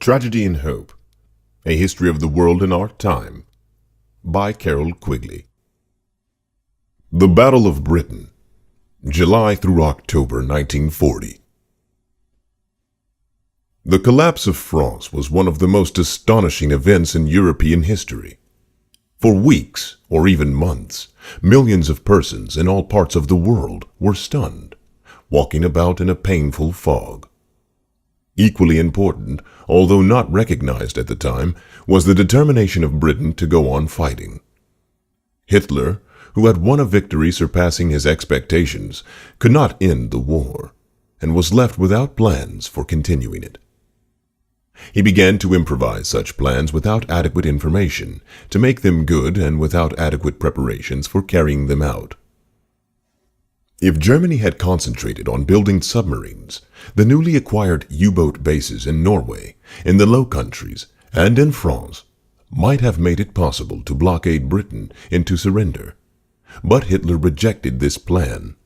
Tragedy and Hope, A History of the World in Our Time, by Carroll Quigley. The Battle of Britain, July through October 1940. The collapse of France was one of the most astonishing events in European history. For weeks, or even months, millions of persons in all parts of the world were stunned, walking about in a painful fog. Equally important, although not recognized at the time, was the determination of Britain to go on fighting. Hitler, who had won a victory surpassing his expectations, could not end the war, and was left without plans for continuing it. He began to improvise such plans without adequate information, to make them good and without adequate preparations for carrying them out. If Germany had concentrated on building submarines, the newly acquired U-boat bases in Norway, in the Low Countries, and in France might have made it possible to blockade Britain into surrender. But Hitler rejected this plan.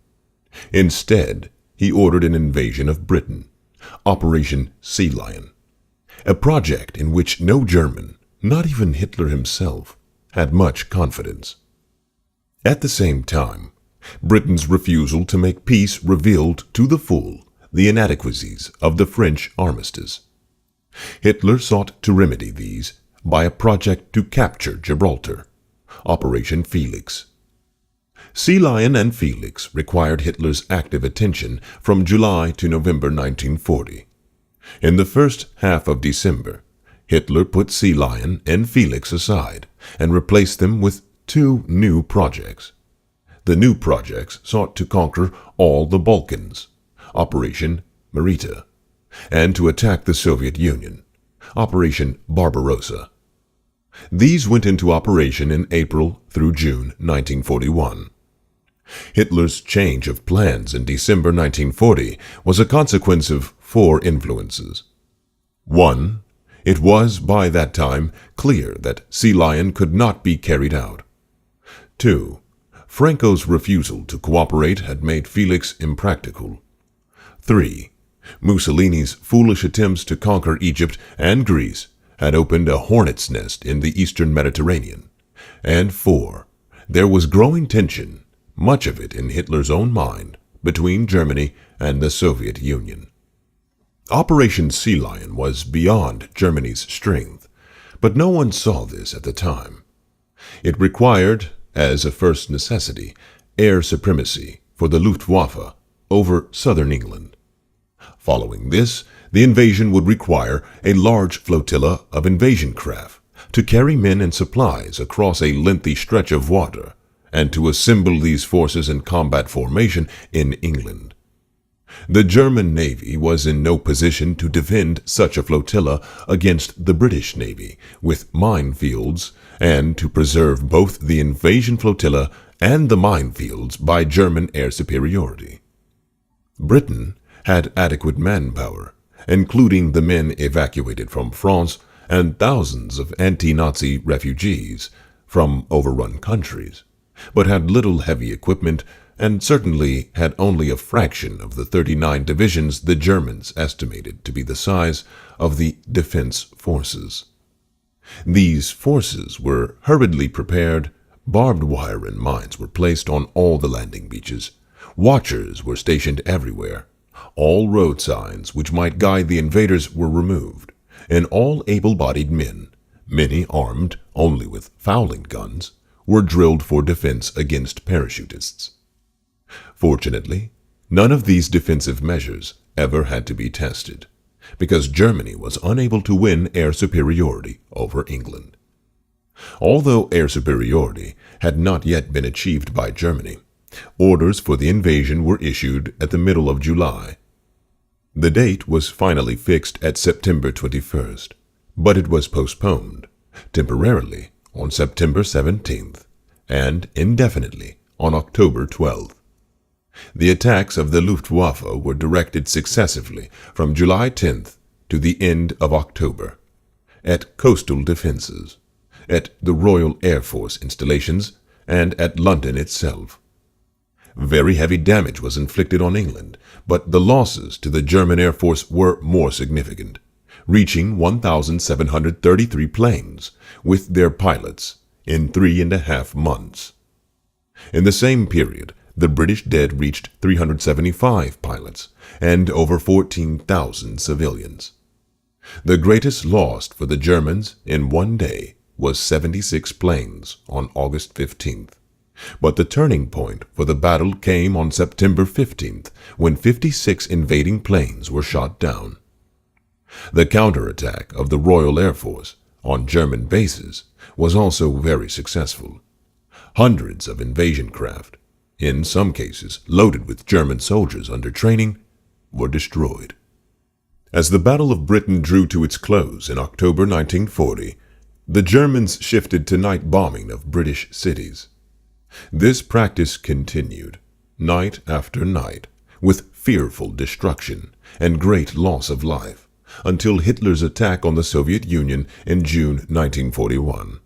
Instead, he ordered an invasion of Britain, Operation Sea Lion, a project in which no German, not even Hitler himself, had much confidence. At the same time, Britain's refusal to make peace revealed to the full the inadequacies of the French armistice. Hitler sought to remedy these by a project to capture Gibraltar, Operation Felix. Sea Lion and Felix required Hitler's active attention from July to November 1940. In the first half of December, Hitler put Sea Lion and Felix aside and replaced them with two new projects. The new projects sought to conquer all the Balkans, Operation Marita, and to attack the Soviet Union, Operation Barbarossa. These went into operation in April through June 1941. Hitler's change of plans in December 1940 was a consequence of four influences. 1. It was, by that time, clear that Sea Lion could not be carried out. 2. Franco's refusal to cooperate had made Felix impractical. 3. Mussolini's foolish attempts to conquer Egypt and Greece had opened a hornet's nest in the eastern Mediterranean. And 4. There was growing tension, much of it in Hitler's own mind, between Germany and the Soviet Union. Operation Sea Lion was beyond Germany's strength, but no one saw this at the time. It required, as a first necessity, air supremacy for the Luftwaffe over southern England. Following this, the invasion would require a large flotilla of invasion craft to carry men and supplies across a lengthy stretch of water and to assemble these forces in combat formation in England. The German Navy was in no position to defend such a flotilla against the British Navy with minefields and to preserve both the invasion flotilla and the minefields by German air superiority. Britain had adequate manpower, including the men evacuated from France and thousands of anti-Nazi refugees from overrun countries, but had little heavy equipment and certainly had only a fraction of the 39 divisions the Germans estimated to be the size of the defense forces. These forces were hurriedly prepared, barbed wire and mines were placed on all the landing beaches, watchers were stationed everywhere, all road signs which might guide the invaders were removed, and all able-bodied men, many armed only with fowling guns, were drilled for defense against parachutists. Fortunately, none of these defensive measures ever had to be tested, because Germany was unable to win air superiority over England. Although air superiority had not yet been achieved by Germany, orders for the invasion were issued at the middle of July. The date was finally fixed at September 21st, but it was postponed, temporarily on September 17th, and indefinitely on October 12th. The attacks of the Luftwaffe were directed successively from July 10th to the end of October, at coastal defenses, at the Royal Air Force installations, and at London itself. Very heavy damage was inflicted on England, but the losses to the German Air Force were more significant, reaching 1,733 planes with their pilots in 3.5 months. In the same period, the British dead reached 375 pilots and over 14,000 civilians. The greatest loss for the Germans in one day was 76 planes on August 15th. But the turning point for the battle came on September 15th, when 56 invading planes were shot down. The counterattack of the Royal Air Force on German bases was also very successful. Hundreds of invasion craft, in some cases loaded with German soldiers under training, were destroyed. As the Battle of Britain drew to its close in October 1940, the Germans shifted to night bombing of British cities. This practice continued, night after night, with fearful destruction and great loss of life, until Hitler's attack on the Soviet Union in June 1941.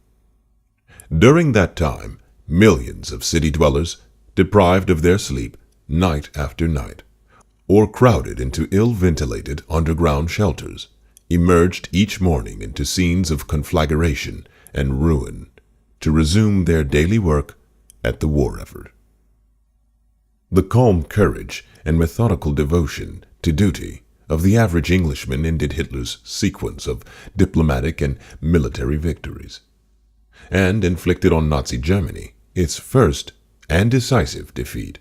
During that time, millions of city dwellers, deprived of their sleep night after night, or crowded into ill-ventilated underground shelters, emerged each morning into scenes of conflagration and ruin to resume their daily work at the war effort. The calm courage and methodical devotion to duty of the average Englishman ended Hitler's sequence of diplomatic and military victories, and inflicted on Nazi Germany its first and decisive defeat.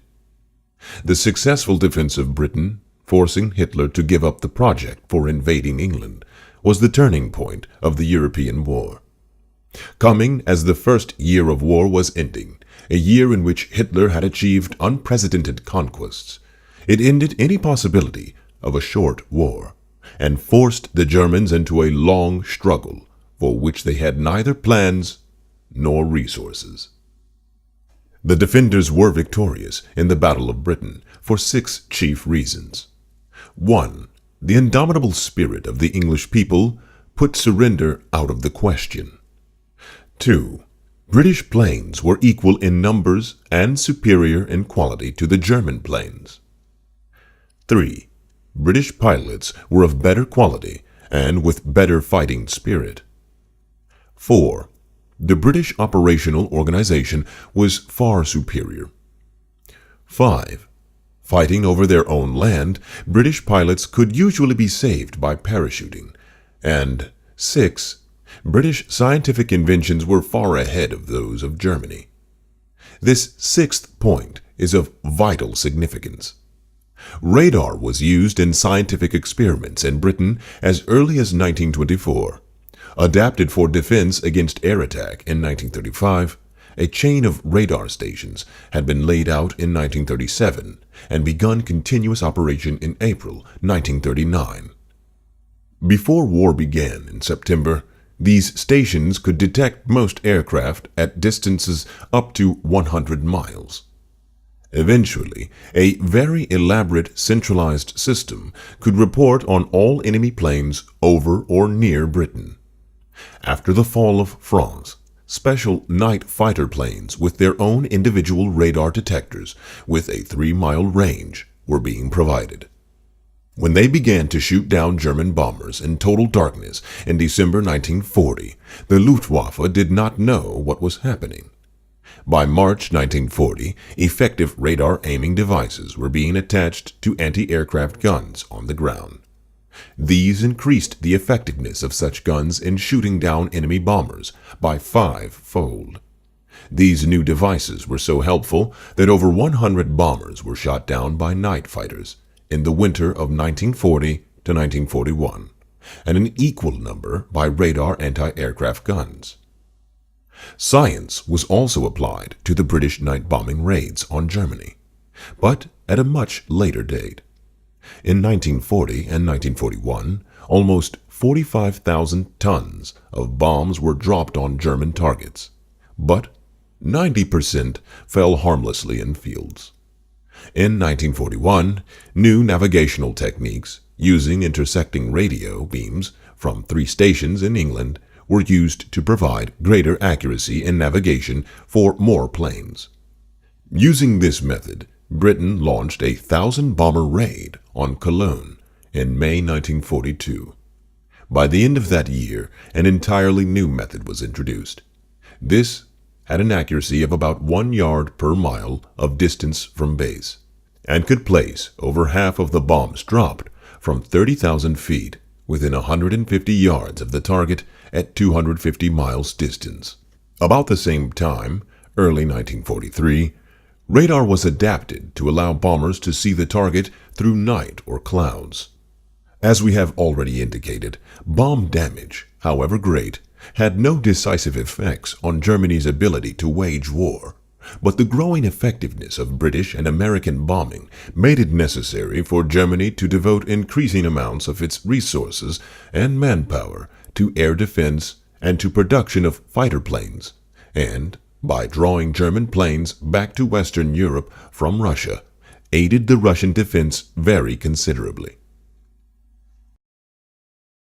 The successful defense of Britain, forcing Hitler to give up the project for invading England, was the turning point of the European war. Coming as the first year of war was ending, a year in which Hitler had achieved unprecedented conquests, it ended any possibility of a short war, and forced the Germans into a long struggle for which they had neither plans nor resources. The defenders were victorious in the Battle of Britain for 6 chief reasons. 1. The indomitable spirit of the English people put surrender out of the question. 2. British planes were equal in numbers and superior in quality to the German planes. 3. British pilots were of better quality and with better fighting spirit. 4. The British operational organization was far superior. 5. Fighting over their own land, British pilots could usually be saved by parachuting. And 6. British scientific inventions were far ahead of those of Germany. This 6th point is of vital significance. Radar was used in scientific experiments in Britain as early as 1924. Adapted for defense against air attack in 1935, a chain of radar stations had been laid out in 1937 and begun continuous operation in April 1939. Before war began in September, these stations could detect most aircraft at distances up to 100 miles. Eventually, a very elaborate centralized system could report on all enemy planes over or near Britain. After the fall of France, special night fighter planes with their own individual radar detectors with a 3-mile range were being provided. When they began to shoot down German bombers in total darkness in December 1940, the Luftwaffe did not know what was happening. By March 1940, effective radar aiming devices were being attached to anti-aircraft guns on the ground. These increased the effectiveness of such guns in shooting down enemy bombers by 5-fold. These new devices were so helpful that over 100 bombers were shot down by night fighters in the winter of 1940 to 1941, and an equal number by radar anti-aircraft guns. Science was also applied to the British night bombing raids on Germany, but at a much later date. In 1940 and 1941, almost 45,000 tons of bombs were dropped on German targets, but 90% fell harmlessly in fields. In 1941, new navigational techniques using intersecting radio beams from 3 stations in England were used to provide greater accuracy in navigation for more planes. Using this method, Britain launched a 1,000-bomber raid on Cologne in May 1942. By the end of that year, an entirely new method was introduced. This had an accuracy of about 1 yard per mile of distance from base, and could place over half of the bombs dropped from 30,000 feet within 150 yards of the target at 250 miles distance. About the same time, early 1943, radar was adapted to allow bombers to see the target through night or clouds. As we have already indicated, bomb damage, however great, had no decisive effects on Germany's ability to wage war, but the growing effectiveness of British and American bombing made it necessary for Germany to devote increasing amounts of its resources and manpower to air defense and to production of fighter planes, and, by drawing German planes back to Western Europe from Russia, aided the Russian defense very considerably.